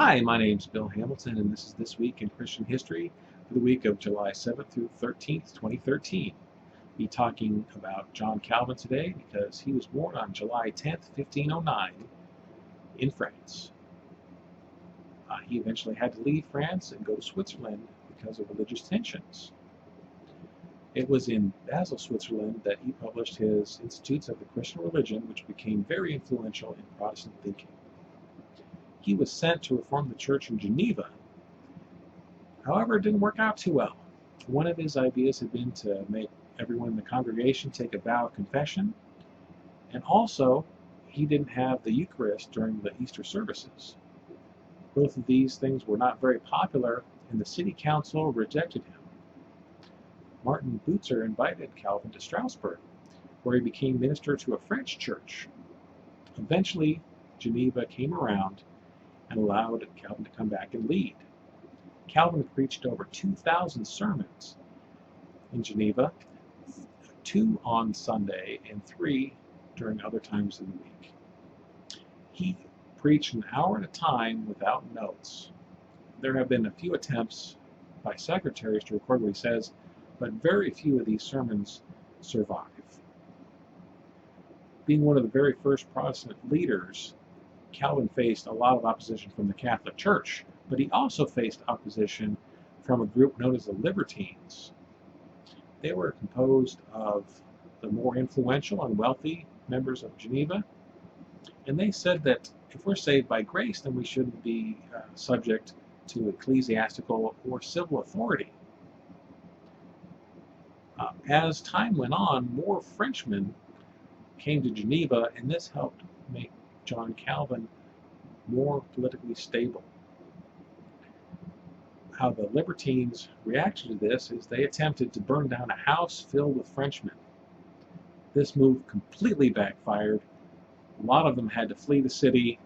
Hi, my name's Bill Hamilton, and this is This Week in Christian History for the week of July 7th through 13th, 2013. I'll be talking about John Calvin today because he was born on July 10th, 1509 in France. He eventually had to leave France and go to Switzerland because of religious tensions. It was in Basel, Switzerland that he published his Institutes of the Christian Religion, which became very influential in Protestant thinking. He was sent to reform the church in Geneva. However, it didn't work out too well. One of his ideas had been to make everyone in the congregation take a vow of confession, and also he didn't have the Eucharist during the Easter services. Both of these things were not very popular, and the city council rejected him. Martin Bucer invited Calvin to Strasbourg, where he became minister to a French church. Eventually, Geneva came around and allowed Calvin to come back and lead. Calvin preached over 2,000 sermons in Geneva, 2 on Sunday and 3 during other times of the week. He preached an hour at a time without notes. There have been a few attempts by secretaries to record what he says, but very few of these sermons survive. Being one of the very first Protestant leaders, Calvin faced a lot of opposition from the Catholic Church, but he also faced opposition from a group known as the Libertines. They were composed of the more influential and wealthy members of Geneva, and they said that if we're saved by grace, then we shouldn't be subject to ecclesiastical or civil authority. As time went on, more Frenchmen came to Geneva, and this helped make John Calvin more politically stable. How the Libertines reacted to this is they attempted to burn down a house filled with Frenchmen. This move completely backfired. A lot of them had to flee the city,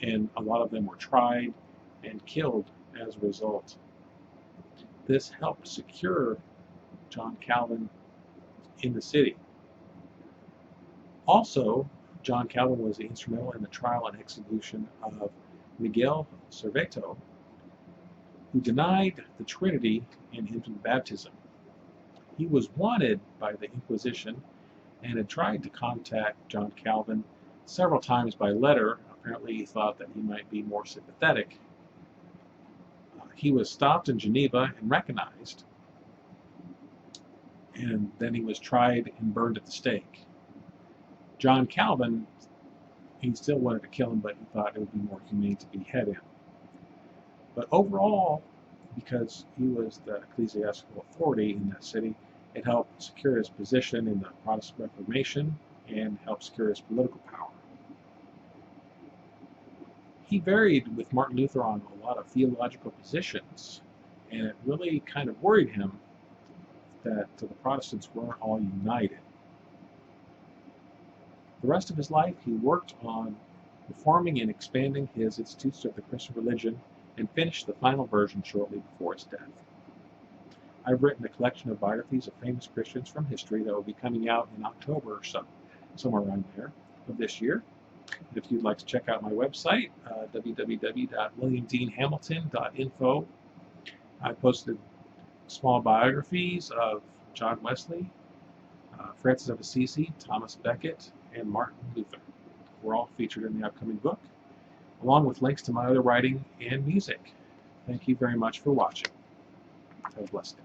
and a lot of them were tried and killed as a result. This helped secure John Calvin in the city. Also, John Calvin was instrumental in the trial and execution of Miguel Serveto, who denied the Trinity in infant baptism. He was wanted by the Inquisition and had tried to contact John Calvin several times by letter. Apparently he thought that he might be more sympathetic. He was stopped in Geneva and recognized, and then he was tried and burned at the stake. John Calvin, he still wanted to kill him, but he thought it would be more humane to behead him. But overall, because he was the ecclesiastical authority in that city, it helped secure his position in the Protestant Reformation and helped secure his political power. He varied with Martin Luther on a lot of theological positions, and it really kind of worried him that the Protestants weren't all united. The rest of his life, he worked on reforming and expanding his Institutes of the Christian Religion and finished the final version shortly before his death. I've written a collection of biographies of famous Christians from history that will be coming out in October or so, somewhere around there of this year. And if you'd like to check out my website, www.williamdeanhamilton.info, I posted small biographies of John Wesley, Francis of Assisi, Thomas Becket, and Martin Luther. We're all featured in the upcoming book, along with links to my other writing and music. Thank you very much for watching. Have a blessed day.